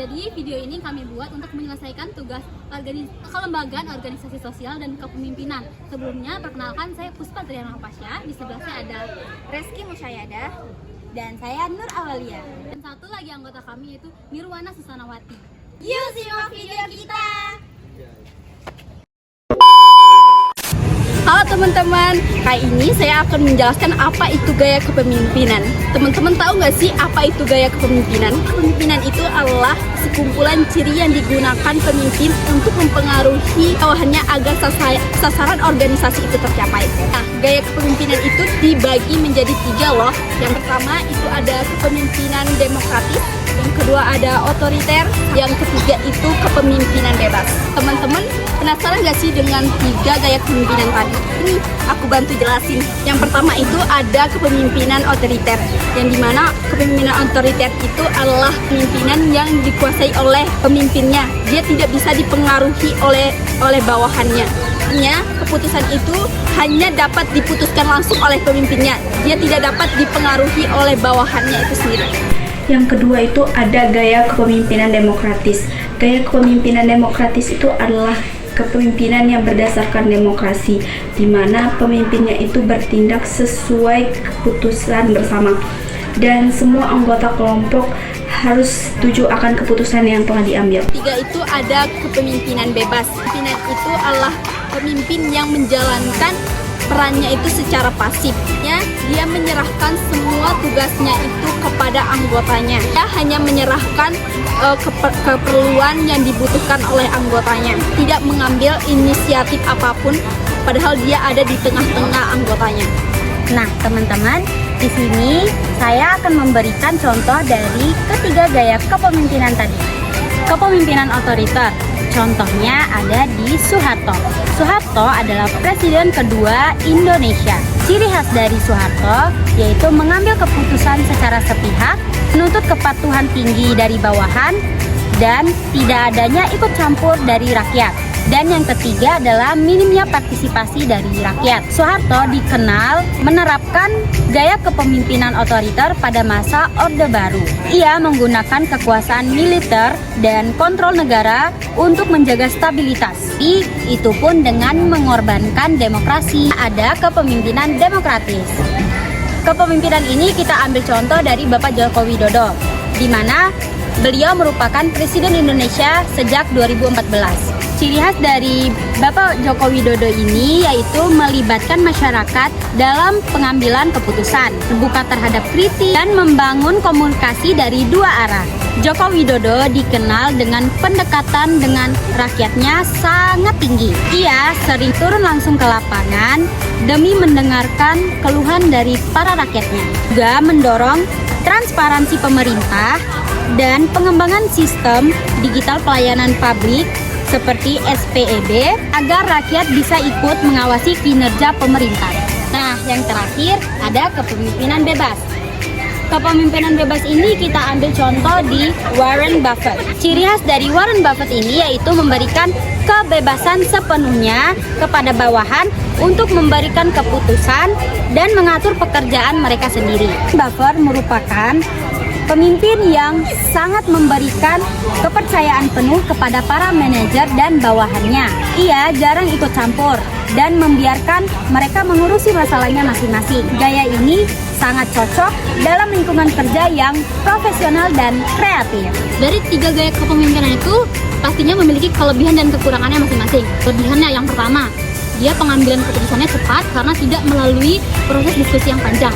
Jadi video ini kami buat untuk menyelesaikan tugas kelembagaan organisasi sosial dan kepemimpinan. Sebelumnya perkenalkan, saya Puspa Triana Pasya. Di sebelah saya ada Reski Musyayadah dan saya Nur Awalia. Dan satu lagi anggota kami yaitu Nirwana Susanawati. Yuk simak video kita. Halo teman-teman, kali ini saya akan menjelaskan apa itu gaya kepemimpinan. Teman-teman tahu nggak sih apa itu gaya kepemimpinan? Kepemimpinan itu adalah sekumpulan ciri yang digunakan pemimpin untuk mempengaruhi bawahannya agar sasaran organisasi itu tercapai. Nah, gaya kepemimpinan itu dibagi menjadi 3 loh. Yang pertama itu ada kepemimpinan demokratis, yang kedua ada otoriter, yang ketiga itu kepemimpinan bebas. Teman-teman penasaran nggak sih dengan 3 gaya kepemimpinan tadi? Ini aku bantu jelasin. Yang pertama itu ada kepemimpinan otoriter, yang dimana kepemimpinan otoriter itu adalah kepemimpinan yang dikuasai oleh pemimpinnya. Dia tidak bisa dipengaruhi oleh bawahannya. Artinya keputusan itu hanya dapat diputuskan langsung oleh pemimpinnya. Dia tidak dapat dipengaruhi oleh bawahannya itu sendiri. Yang kedua itu ada gaya kepemimpinan demokratis. Gaya kepemimpinan demokratis itu adalah kepemimpinan yang berdasarkan demokrasi, di mana pemimpinnya itu bertindak sesuai keputusan bersama dan semua anggota kelompok harus setuju akan keputusan yang telah diambil. 3 itu ada kepemimpinan bebas. Pemimpinan itu adalah pemimpin yang menjalankan perannya itu secara pasif, ya. Dia menyerahkan semua tugasnya itu kepada anggotanya. Dia hanya menyerahkan keperluan yang dibutuhkan oleh anggotanya, tidak mengambil inisiatif apapun, padahal dia ada di tengah-tengah anggotanya. Nah teman-teman, di sini saya akan memberikan contoh dari ketiga gaya kepemimpinan tadi. Kepemimpinan otoriter, contohnya ada di Soeharto. Soeharto adalah presiden kedua Indonesia. Ciri khas dari Soeharto yaitu mengambil keputusan secara sepihak, menuntut kepatuhan tinggi dari bawahan, dan tidak adanya ikut campur dari rakyat. Dan yang ketiga adalah minimnya partisipasi dari rakyat. Soeharto dikenal menerapkan gaya kepemimpinan otoriter pada masa Orde Baru. Ia menggunakan kekuasaan militer dan kontrol negara untuk menjaga stabilitas. Itu pun dengan mengorbankan demokrasi. Ada kepemimpinan demokratis. Kepemimpinan ini kita ambil contoh dari Bapak Joko Widodo, di mana beliau merupakan Presiden Indonesia sejak 2014. Ciri khas dari Bapak Joko Widodo ini yaitu melibatkan masyarakat dalam pengambilan keputusan, terbuka terhadap kritik, dan membangun komunikasi dari 2 arah. Joko Widodo dikenal dengan pendekatan dengan rakyatnya sangat tinggi. Ia sering turun langsung ke lapangan demi mendengarkan keluhan dari para rakyatnya. Juga mendorong transparansi pemerintah dan pengembangan sistem digital pelayanan publik seperti SPEB agar rakyat bisa ikut mengawasi kinerja pemerintah. Nah, yang terakhir ada kepemimpinan bebas. Kepemimpinan bebas ini kita ambil contoh di Warren Buffett. Ciri khas dari Warren Buffett ini yaitu memberikan kebebasan sepenuhnya kepada bawahan untuk memberikan keputusan dan mengatur pekerjaan mereka sendiri. Buffett merupakan pemimpin yang sangat memberikan kepercayaan penuh kepada para manajer dan bawahannya. Ia jarang ikut campur dan membiarkan mereka mengurusi masalahnya masing-masing. Gaya ini sangat cocok dalam lingkungan kerja yang profesional dan kreatif. Dari 3 gaya kepemimpinan itu pastinya memiliki kelebihan dan kekurangannya masing-masing. Kelebihannya yang pertama, dia pengambilan keputusannya cepat karena tidak melalui proses diskusi yang panjang.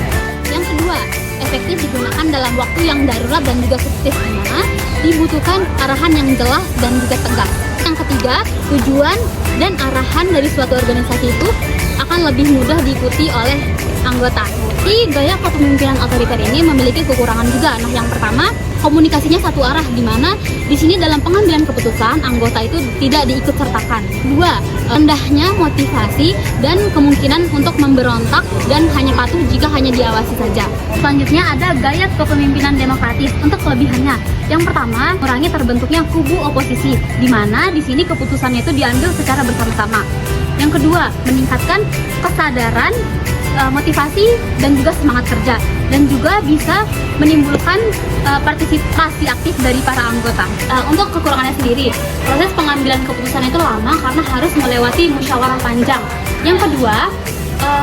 Yang kedua, efektif digunakan dalam waktu yang darurat dan juga fiktif, di mana dibutuhkan arahan yang jelas dan juga tegas. Yang ketiga, tujuan dan arahan dari suatu organisasi itu akan lebih mudah diikuti oleh anggota. Di gaya kepemimpinan otoriter ini memiliki kekurangan juga. Nah, yang pertama, komunikasinya satu arah, di mana di sini dalam pengambilan keputusan anggota itu tidak diikut sertakan. 2, rendahnya motivasi dan kemungkinan untuk memberontak dan hanya patuh jika hanya diawasi saja. Selanjutnya ada gaya kepemimpinan demokratis. Untuk kelebihannya, yang pertama, mengurangi terbentuknya kubu oposisi, di mana di sini keputusannya itu diambil secara bersama-sama. Yang kedua, meningkatkan kesadaran motivasi dan juga semangat kerja, dan juga bisa menimbulkan partisipasi aktif dari para anggota. Untuk kekurangannya sendiri, proses pengambilan keputusan itu lama karena harus melewati musyawarah panjang. Yang kedua,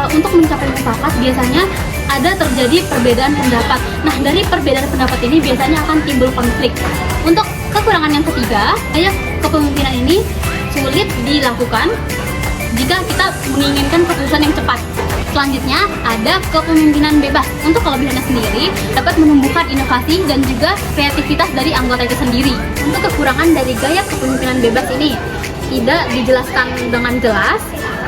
untuk mencapai mufakat biasanya ada terjadi perbedaan pendapat. Nah, dari perbedaan pendapat ini biasanya akan timbul konflik. Untuk kekurangan yang ketiga, gaya kepemimpinan ini sulit dilakukan jika kita menginginkan keputusan yang cepat. Selanjutnya ada kepemimpinan bebas. Untuk kelebihannya sendiri dapat menumbuhkan inovasi dan juga kreativitas dari anggota itu sendiri. Untuk kekurangan dari gaya kepemimpinan bebas ini tidak dijelaskan dengan jelas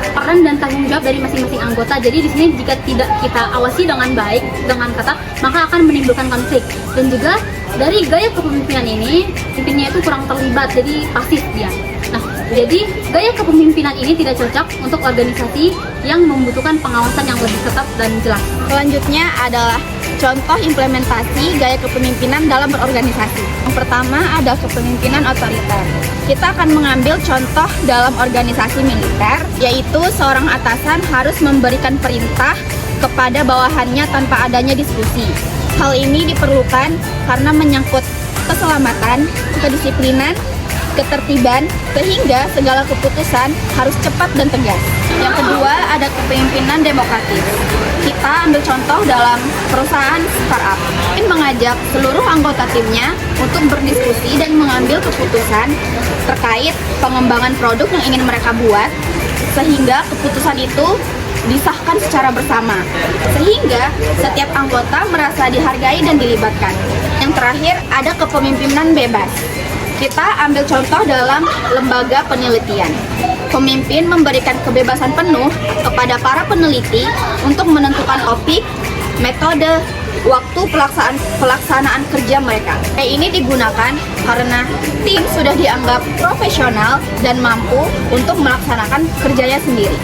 peran dan tanggung jawab dari masing-masing anggota. Jadi di sini jika tidak kita awasi dengan baik, dengan ketat, maka akan menimbulkan konflik. Dan juga dari gaya kepemimpinan ini, pimpinnya itu kurang terlibat, jadi pasif dia. Nah, jadi gaya kepemimpinan ini tidak cocok untuk organisasi yang membutuhkan pengawasan yang lebih ketat dan jelas. Selanjutnya adalah contoh implementasi gaya kepemimpinan dalam berorganisasi. Yang pertama ada kepemimpinan otoriter. Kita akan mengambil contoh dalam organisasi militer, yaitu seorang atasan harus memberikan perintah kepada bawahannya tanpa adanya diskusi. Hal ini diperlukan karena menyangkut keselamatan, kedisiplinan, ketertiban, sehingga segala keputusan harus cepat dan tegas. Yang kedua, ada kepemimpinan demokratis. Kita ambil contoh dalam perusahaan startup. Tim mengajak seluruh anggota timnya untuk berdiskusi dan mengambil keputusan terkait pengembangan produk yang ingin mereka buat, sehingga keputusan itu disahkan secara bersama, sehingga setiap anggota merasa dihargai dan dilibatkan. Yang terakhir, ada kepemimpinan bebas. Kita ambil contoh dalam lembaga penelitian. Pemimpin memberikan kebebasan penuh kepada para peneliti untuk menentukan topik, metode, waktu pelaksanaan kerja mereka. Ini digunakan karena tim sudah dianggap profesional dan mampu untuk melaksanakan kerjanya sendiri.